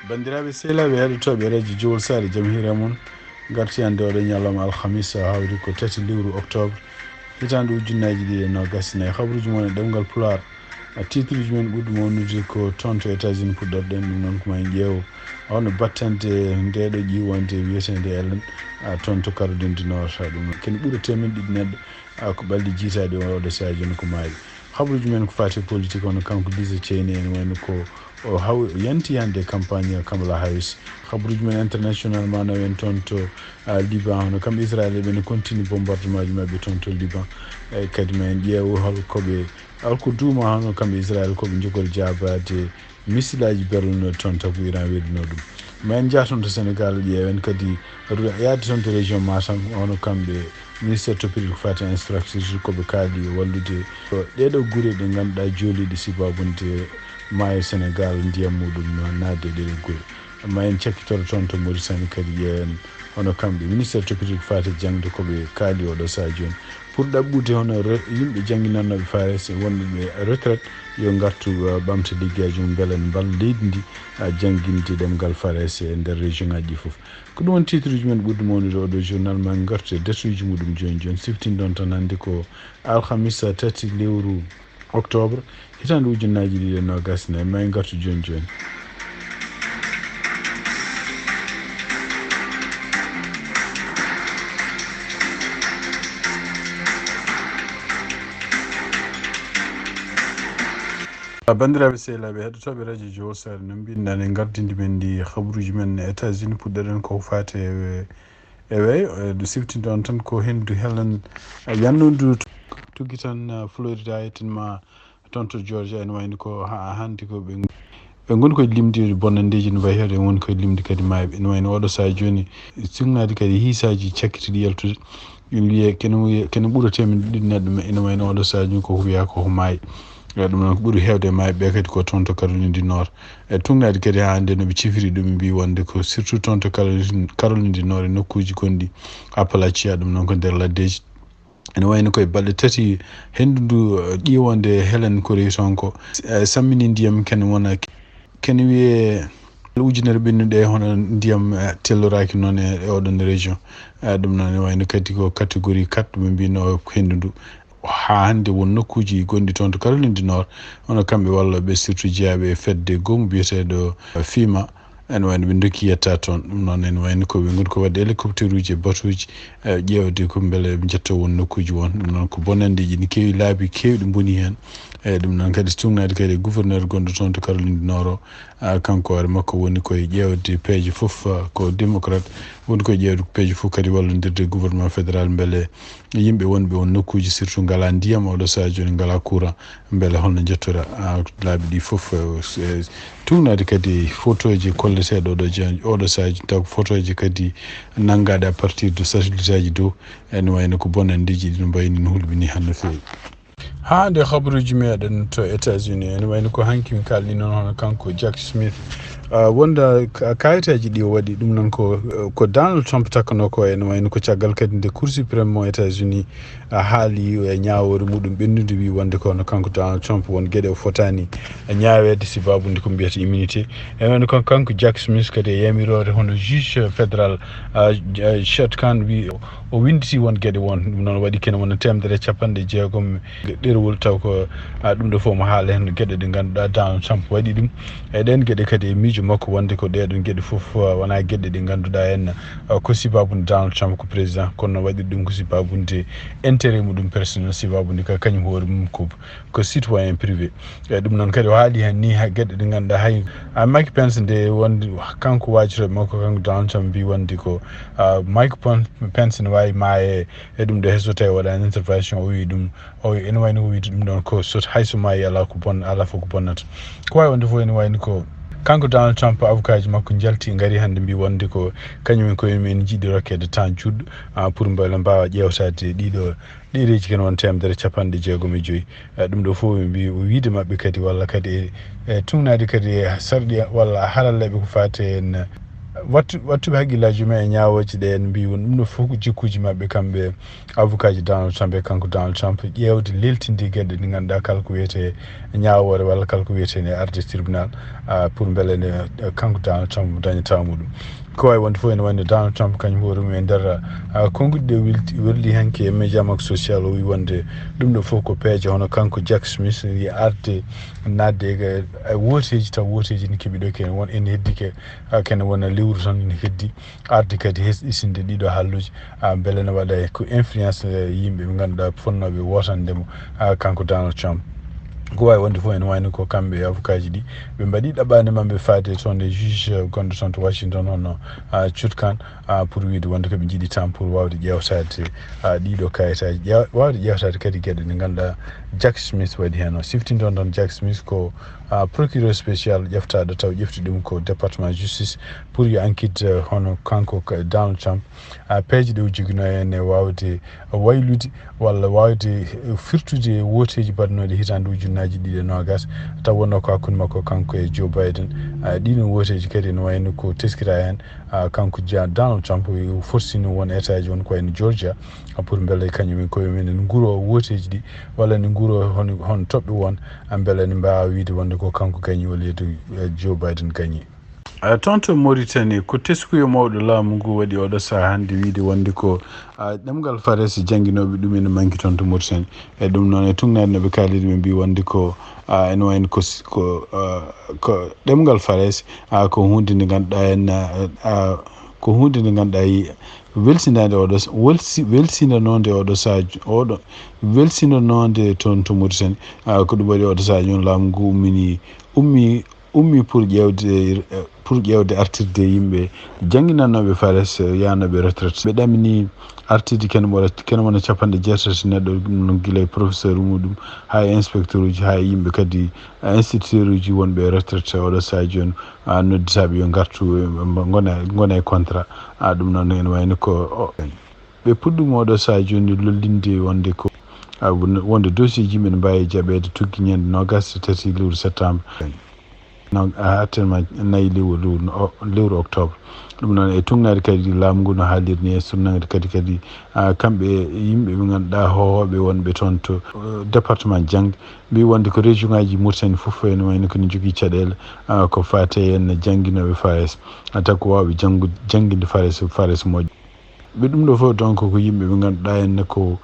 bandiraɓe sehlaɓe heɗotoɓe radio jowol sare jaam hira mon garti hande oɗo ñalawma alhamisa hawri ko 3 lewru octobre hitande ujunnaji ɗiɗi e nogas nayyi habruji mon e ɗemgal Pulaar titruji men ɓurɗo mawnude ko toon to États-Unis puɗɗorɗen ɗum noon ko ma en ƴeew hono battante ndeɗo ƴiwonde wiyetede Ellen toon to Caroline du Nord ɗum kene ɓuura temen ɗiɗi neɗɗo ko ɓalli jiitade oɗo saaha joni ko maayi habruji men ko fati politique hono kanko Lisa Ceyni en wayno ko o yanti hande campagne Kamala Harris habruji men international manaw en toon to Liban hono kamɓe Israël ɓe ne continue bombardement ji mabɓe toon to Liban kadi ma en ƴeew holkoɓe alko duuma hono kamɓe Israël koɓe jogori jabade missilaji berluno toon taw ko Iran weɗino ɗum ma en jaa toon to Sénégal ƴeewen kadi yaade toon to région Matam hono kamɓe ministére toppiti ko fati infrastructure koɓe kaali wallude ɗeɗo guure ɗe ngannduɗa jooliɗe sibabunde maayo Sénégal ndiyam muɗum nadde ɗeɗo guure ma en cakkitoro toon to Mauritanie kadi ƴeewen hono kamɓe ministére toppiti ko fati jangde koɓe kaali oɗo saha joni pour ɗaɓɓude hono yimɓe jangguinannoɓe fares wonɓeɓe retraite yo gartu ɓamta liggueji mum beele ne mballa leydi ndi jangguinde ɗemgal fares e nder région ngaji ɗi foof ko ɗum won titre uji men ɓurɗo mawnude oɗo journal ma gartu e datuji muɗum joni joni siftini ɗon tan hannde ko alhamisa 3 lewru octobre hitande ujunnaji ɗiɗi e nogas nayyi ma en gartu joni joni bandiraɓe sehlaɓe heɗotoɓe radio jowol sare no mbinoɗen e gardidi men ndi habruji men e États-Unis puɗɗoɗen koko fate e wey ɗo siftinde on tan ko hendu Helen yannudu tugui tan Florida ettenma toon to Georgia ene wayno ko hande ko ɓe goni koye limde bonnandeji no mbayi heeɗo woni koye limde kadi mayɓe ene wayno oɗo saha joni sugnade kadi hiisaji cakkitiɗi yaltude ina wiye kene ɓuura temen ɗiɗi neɗɗo ene wayno oɗo saha joni koko wiya koko maayi ɗum noon ko ɓuuri hewde e mayɓe ɓe kadi ko toon to Caroline du Nord e tugnade kadi hande noɓe cifiri ɗum mbi wonde ko surtout toon to Caroline du Nord e nokkuji gonɗi Appalachia ɗum noon ko nder laddeji ene wayno koye balɗe tati hendu ndu ƴiwonde Helen ko rewi toon ko sammini ndiyam kene wiye ujunere ɓennuɗe hono ndiyam telloraki noon e oɗon région ɗum noon ene wayno kadi ko catégorie 4 ɓe mbino hendu ndu ha hande won nokkuji gonɗi toon to Caroline du Nord hono kamɓe walloɓe surtout jeeyaɓe fedde gomu biyeteɗo FEMA ene wayno ɓe dokki yetta toon ɗum noon ene wayno ko ɓe goni ko wadde hélicoptère uji e bateau uji ƴewde ko beele ɓe jetta won nokkuji won ɗum noon ko bonandeji ne kewi laabi kewɗi boni hen eyyi ɗum noon kadi sugnade kadi gouverneur gonɗo toon to Caroline du Nord o kanko hoore makko woni koye ƴewde peeje foof ko démocrate woni koye ƴewde peeje foof kadi wallodirde gouvernement fédéral beele yimɓe wonɓe won nokkuji surtout ngala ndiyam oɗo saha joni ngala courant beele holno jettora laabi ɗi foof tugnade kadi photo ji kolleteɗo oɗo sahaji taw ko photo ji kadi naggaɗe à partir de satellite aji dow ene wayno ko bonandeji ɗi no mbayni no hulɓini han no fewi ha nde habruji meɗen to États-Unis ene wayno ko hanki mi kalni noon hono kanko Jack Smith wonda kayitaji ɗi o waɗi ɗum noon ko Donald Trump takano ko ene wayno ko caggal kadi nde Cour suprême mo États-Unis haali e ñawore muɗum ɓennude wi wonde ko no kanko Donald Trump won gueɗe o fotani ñawede sibabude ko mbiyata immunité ene wayno ko kanko Jack Smith kadi e yamirore hono juge fédéral Chet Khan wi o winditi won gueɗe won ɗum noon waɗi kene wona 160 ɗerewol taw ko ɗum ɗo fof mo haala hen gueɗe ɗe ganduɗa Donald Trump waɗi ɗum e ɗen gueɗe kadi e miijo makko wonde ko ɗeɗon gueɗe foof wona gueɗe ɗe ganduɗa hen ko sibabude Donald Trump ko président kono waɗi ɗum ko sibabude intérêt muɗum personnel sibabude ka kañum hoore mum ko citoyen privé e ɗum noon kadi o haali hen ni ha gueɗe ɗe ganduɗa hay Mike Pence nde wonde kanko wajiroɓe makko kanko Donald Trump mbi wonde ko Mike Pence ne wawi maaye e ɗum ɗo hay so tawi waɗani intervention o wi ɗum ene wayno o wiide ɗum ɗon ko hayso maayi ala fof ko bonnata ko wawi wonde fof ene wayno ko kanko Donald Trump avocat ji makko jalti gari hande mbi wonde ko kañumen koyemen jiiɗi rokkede temps juɗɗo pour beele mbawa ƴewtade ɗiɗo ɗereji kene won 165 ɗum ɗo fof ɓe mbi wiide mabɓe kadi walla kadi e tugnade kadi sarɗi walla haralleɓe ko fate en wattu ɓe haqqillaji mumen e ñawoji ɗe en mbi ɗum ɗo fof ko jikkuji mabɓe kamɓe avocat ji Donald Trump e kanko Donald Trump ƴewde leltindi gueɗe ɗi ganduɗa kala ko wiyete ñawore walla kala ko wiyete ne arde tribunal pour beele ne kanko Donald Trump dañata muɗum ko wawi wonde fof ene wayno Donald Trump kañum hoore mum e nder konguɗi ɗe welli hanke e média makko social o wi wonde ɗum ɗo fof ko peeje hono kanko Jack Smith yi arde nadde e woteji taw woteji ne keeɓi ɗo kene won ene heddike kene wona lewru tan ene heddi arde kadi isinde ɗiɗo halluji beele ne waɗa ko influence yimɓe ɓe ganduɗa fonnoɓe wotandemo kanko Donald Trump ko wawi wonde fof ene wayno ko kamɓe avocat ji ɗi ɓe mbaɗi ɗaɓɓade mabɓe faade toon e juge gonɗo toon to Washington hono cutkan pour wiide wonde koɓe jiiɗi tan pour wawde ƴewtade ɗiɗo kayitaji wawde ƴewtade kadi gueɗe ɗe ganduɗa Jack Smith waɗi hen o siftinton ɗon Jack Smith ko procureur spécial ƴeftaɗo taw ƴefti ɗum ko département justice pour yo enquête hono kanko Donald Trump peeje ɗe o joguino hen e wawde waylude walla wawde firtude woteji mbaɗnoɗe hitande ujunnaji ɗiɗi e nogas taw wonno ko hakkude makko kanko e Joe Biden ɗiɗon woteji kadi ne wayno ko teskira hen kanko Donald Trump fortini won état ji won ko wayno Georgia pour beele kañumen koye mumen ne guuro woteji ɗi walla ne guuro hon toɓɓe won beele ne mbawa wiide wonde ko kanko gagni walla yeedo Joe Biden gagni toon to Mauritanie ko teskuyo mawɗo laamu ngu waɗi oɗo saha hannde wiide wonde ko ɗemgal faresi jangguinoɓe ɗum ene manki toon to Mauritanie e ɗum noon e tugnade noɓe kaalidi ɓe mbi wonde ko ene wayno ko ɗemgal faresi ko hunde nde ganduɗa en ko hunde nde ganduɗa welsinade oɗo welsinanode oɗo sahaji oɗo welsinanode toon to Mauritanie ko ɗum waɗi oɗo sahaji on laamu ngu ummi pour ƴewde artirde yimɓe jangguinannoɓe fares yanoɓe retraite ɓe ɗamini artirde kene wona capanɗe jeetati neɗɗo ɗum no guila e professeur muɗum ha inspecteur uji ha yimɓe kadi instituteur uji wonɓe retraite oɗo sahaji on nodditaɓe yo gartu gona e contrat ɗum noon ene wayno ko ɓe puɗɗuma oɗo sahaji joni lollinde wonde ko wonde dossier ji men mbawi jaɓede tuggi ñande nogas tati lewru septembre actuellement nayi lewru octobre ɗum noon e tugnade kadi laamu ngu no haalirni e sunnade kadi kamɓe yimɓe ɓe ganduɗa hohoɓe wonɓe toon to département jangde mbi wonde ko région ngaji Mauritanie foof ene wayno kone jogui caɗele ko fate en jangguinoɓe fares taw ko wawɓe jangguinde fares moƴƴo ɓe ɗum ɗo fof donc ko yimɓe ɓe ganduɗa henne ko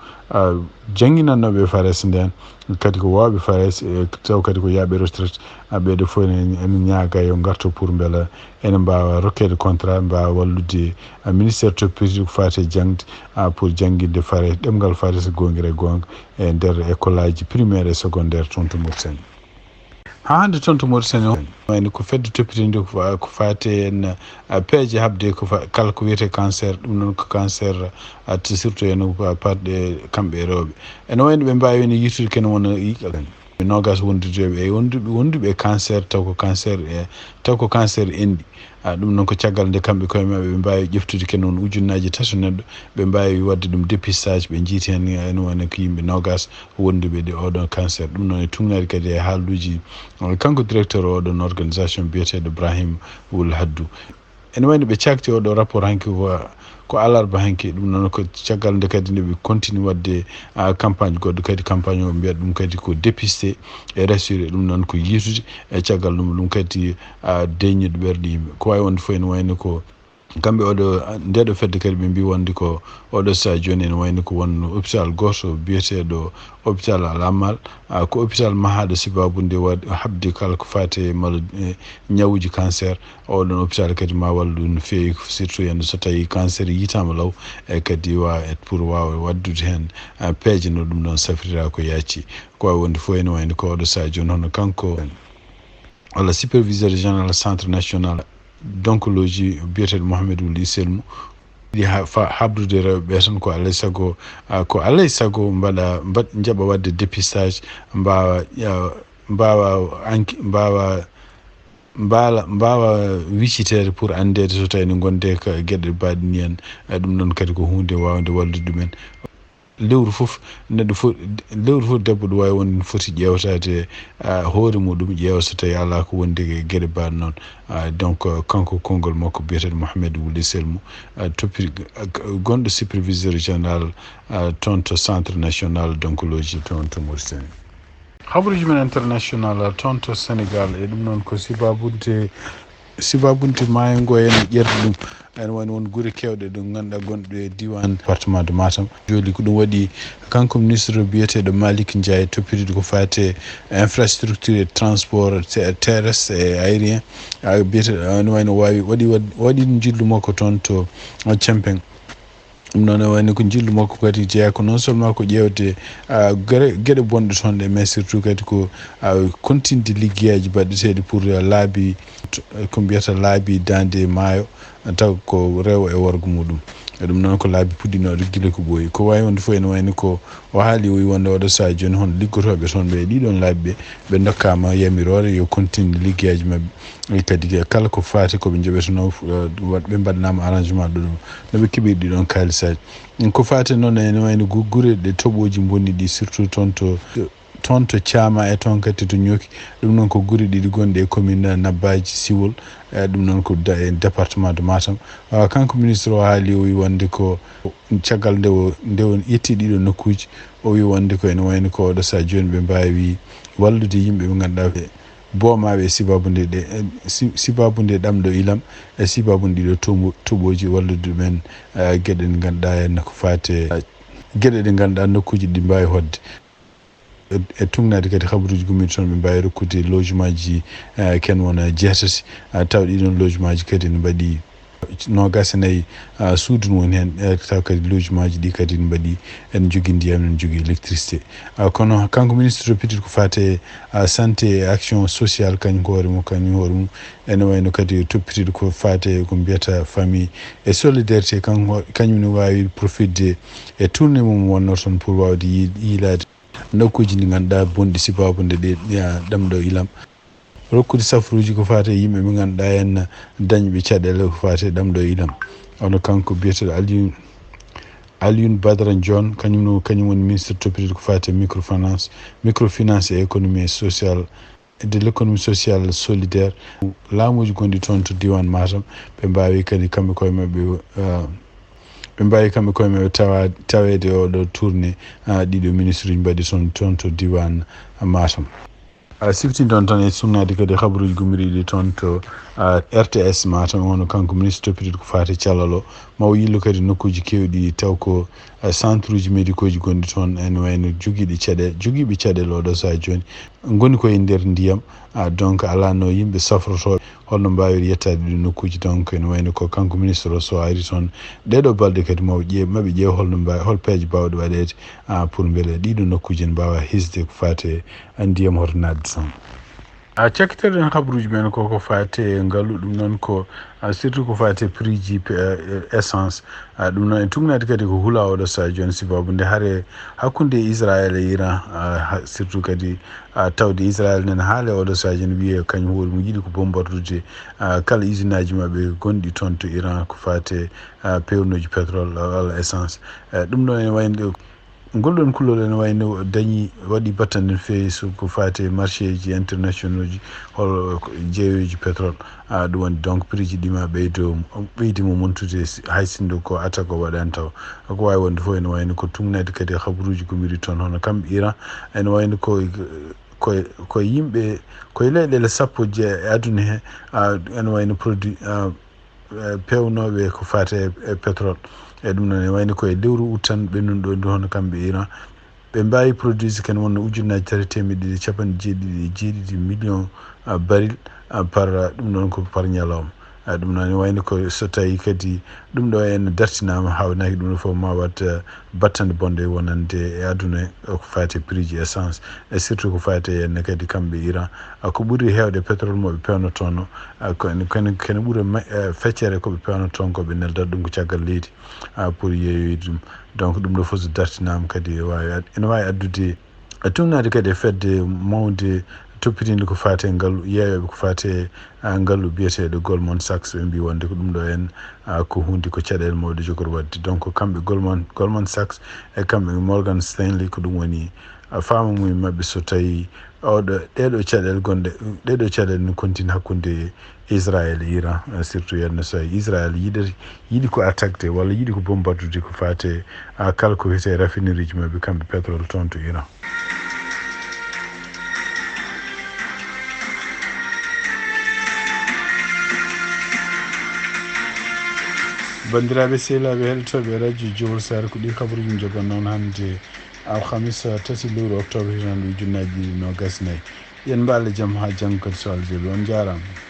jangguinannoɓe fares nden kadi ko wawɓe fares taw kadi ko yaaɓe retraite ɓeɗo fof ene ñaaga yo garto pour beela ene mbawa rokkede contrat mbawa wallude ministére toppiti ko fate jangde pour jangguinde fares ɗemgal fares gonguira e gonga e nder école aji primaire et secondaire toon to Mauritanie ha hande toon to Mauritanie wayno ko fedde toppitinde ko fate en peeje habde ko kala ko wiyete cancer ɗum noon ko cancer surtout en parɗe kamɓe rewɓe ene wayno ɓe mbawi ne yittude kene wona nogas wondudeɓe e wonduɓe cancer taw ko cancer enɗi ɗum noon ko caggal nde kamɓe koye mabɓe ɓe mbawi ƴeftude kene won ujunnaji tato neɗɗo ɓe mbawi wadde ɗum dépistage ɓe jiiti hen ene wayno ko yimɓe nogas wonduɓe ɗe oɗon cancer ɗum noon e tugnade kadi e haalduji kanko directeur oɗon organisation biyeteɗo Ibrahim Wul Haddou ene wayno ɓe cakti oɗo rapport hanki ko alarba hanki ɗum noon ko caggal nde kadi nde ɓe continue wadde campagne goɗɗo kadi campagne o mbiyata ɗum kadi ko dépisté e rassuré ɗum noon ko yitude e caggal ɗum kadi deññude ɓerɗe yimɓe ko wawi wonde fof ene wayno ko kamɓe ndeɗo fedde kadi ɓe mbi wonde ko oɗo saha joni ene wayno ko won hôpital goto biyeteɗo hôpital Al Amal ko hôpital mahaɗo Sibabunde habde kala ko fate ñawuji cancer oɗon hôpital kadi ma wallu no fewi surtout en so tawi cancer yitama law e kadi pour wawa waddude hen peeje no ɗum ɗon safrira ko yacci ko wawi wonde fof ene wayno ko oɗo saha joni hono kanko walla superviseur général centre national d'oncologie biyeteɗo Mouhamed Wuli Selmou ɗi habdude rewɓe tan ko alay saago jaɓa wadde dépistage mbawa wiccitede pour andede so tawi ne gonde ko gueɗe baɗini en ɗum noon kadi ko hunde wawde wallude ɗumen lewru fof neɗɗo fof lewru fof debbo ɗo wawi wonde foti ƴewtade hoore muɗum ƴeewa so tawi ala ko wondi e gueɗe mbaɗe noon donc kanko konngol makko biyeteɗo Mouhamed Wuli Selmou toppiri gonɗo superviseur général toon to centre national d'oncologie toon to Mauritanie. Habaruji men international toon to Sénégal e ɗum noon ko sibabunde maayo ngo en ƴerde ɗum ene woni won guure kewɗe ɗo ganduɗa gonɗe diwan département de Matam. Joli ko ɗum waɗi kanko ministre biyeteɗo Malick Ndiaye toppiride ko fate infrastructure transport terrestre et aérien biyeteɗo ene wayno waɗi jillu makko toon to Cempeng. ɗum noon wayno ko jillu makko kadi jeeya ko non seulement ko ƴewde gueɗe bonɗe toon ɗe mais surtout kadi ko continde liggueyaji baɗɗeteɗi pour laabi ko mbiyata laabi dande maayo taw ko rewo e worgo muɗum e ɗum noon ko laabi puɗɗinoɗo guila ko ɓooyi ko wawi wonde fof ene wayni ko o haali o wi wonde oɗo saha joni hono liggotoɓe toon ɓe ɗiɗon laabi ɓe dokkama yamirore yo continue liggueyaji mabɓe kadi kala ko fati koɓe joɓetono ɓe mbaɗanama arrangement ɗo ɗum noɓe keeɓiri ɗiɗon kalisaji ko fati noon ene wayno guure ɗe toɓoji bonni ɗi surtout toon to Thiama e toon kadi to Ñooki ɗum noon ko guure ɗiɗi gonɗe e commune Nabbaji Siwol ɗum noon ko département de Matam kanko ministre o haali o wi wonde ko caggal nde o yetti ɗiɗo nokkuji o wi wonde ko ene wayno ko oɗo saha joni ɓe mbawi wallude yimɓe ɓe ganduɗa boomaɓe sibabunde ɗamɗo ilam e sibabunde ɗiɗo toɓoji wallude ɗumen gueɗe ɗe ganduɗa henna ko fate gueɗe ɗe ganduɗa nokkuji ɗi mbawi hodde e tungnade kadi habaruji gummiti toon ɓe mbawi rokkude logement ji ken wona jeetati taw ɗiɗon logement ji kadi ne mbaɗi nogas e nayyi suudu no woni hen taw kadi logement ji ɗi kadi ne mbaɗi en jogui ndiyam en jogui électricité kono kanko ministre toppitide ko fate santé et action sociale kañum hoore mum ene wayno kadi toppitide ko fate ko mbiyata famille et solidarité kañum ne wawi profitde e tourné mum wonno toon pour wawde yiilade nokkuji ɗi ganduɗa bonɗi sibabunde ɗe ɗamɗo ilam rokkude safruji ko fate yimɓe ɓe ganduɗa hen dañɓe caɗele ko fate ɗamɗo ilam ono kanko biyeteɗo Alioune Badara Dione kañum woni ministre toppitide ko fate microfinance et économie sociale de l'économie sociale solidaire laamuji gonɗi toon to diwan Matam ɓe mbawi kadi kamɓe koye mabɓe tawede oɗo tourné ɗiɗo ministre uji mbaɗi toon to diwan Matam siftinde on tan e sunnade kadi habaruji gummiriɗi toon to RTS Matam hono kanko ministre toppitide ko fate calal mawo yillo kadi nokkuji kewɗi taw ko centre uji médicaux ji gonɗi toon ene wayno joguiɓe caɗele oɗo saha joni goni koye nder ndiyam donc alano yimɓe safrotoɓe holno mbawir yettade ɗi nokkuji donc ene wayno ko kanko ministre o so ari toon ɗeɗo balɗe kadi maɓe ƴeew hol peeje bawɗe waɗede pour beele ɗiɗo nokkuji ne mbawa hisde ko fate ndiyam hoto nadde toon cakkitere habaruji men ko fate ngaalu ɗum noon ko surtout ko fate prix ji essence ɗum noon e tugnade kadi ko huula oɗo saha joni sibabunde haare hakkude Israël e Iran surtout kadi tawde Israël nene haale oɗo saha joni wiye kañum hoore mum yiiɗi ko bombardude kala usine aji mabɓe gonɗi toon to Iran ko fate pewnoji pétrole walla essence ɗum ɗon ene wayno ngolɗon kullol ene wayno waɗi battande no fewi ko fate marché ji internationaux ji hol jeeyoji pétrole ɗum woni donc prix ji ɗima ɓeydimo montude hay sinno ko attaque o waɗani taw ko wawi wonde fof ene wayno ko tungnade kadi habaruji gomiri toon hono kamɓe Iran ene wayno koye yimɓe koye leyɗele sappo je aduna he ene wayno produit pewnoɓe ko fate pétrole e ɗum noon e wayno koye lewru août tan ɓennuɗo ndu hono kamɓe Iran ɓe mbawi produise ken wonno ujunnaji 370 millions baril par ɗum ɗon ko par ñalawma ɗum noon ne wayno ko so tawi kadi ɗum ɗo en dartinama hawnaki ɗum ɗo fof ma wat battande bonde wonande e aduna ko fati prix ji essence et surtout ko fati henne kadi kamɓe Iran ko ɓuuri hewde pétrole moɓe pewnotono kene ɓuura feccere koɓe pewnoton koɓe neldata ɗum ko caggal leydi pour yeeyoyde ɗum donc ɗum ɗo fof so dartinama kadi ene wawi addude tumnade kadi e fedde mawde toppitinde ko fate ngal yeeyoɓe ko fate ngallu biyeteɗo Goldman Sachs ɓe mbi wonde ko ɗum ɗo en ko hunde ko caɗele mawɗe jogori wadde donc kamɓe Goldman Sachs e kamɓe Morgan Stanley ko ɗum woni fama mum mabɓe so tawi ɗeɗo caɗele no continue hakkude Israël e Iran surtout yenno so Israël yiɗi ko attaquede walla yiɗi ko bombardude ko fate kala ko wiyete raffinerie ji mabɓe kamɓe pétrole toon to Iran. bandiraɓe sehilaɓe heɗotoɓe radio Jowol Sare ko ɗi kabaruji jogon noon hannde alhamisa 3 lewru octobre hitan ujunnaji 20 yen mballe jaam ha janggo kadi so Allah jaɓi on jarama.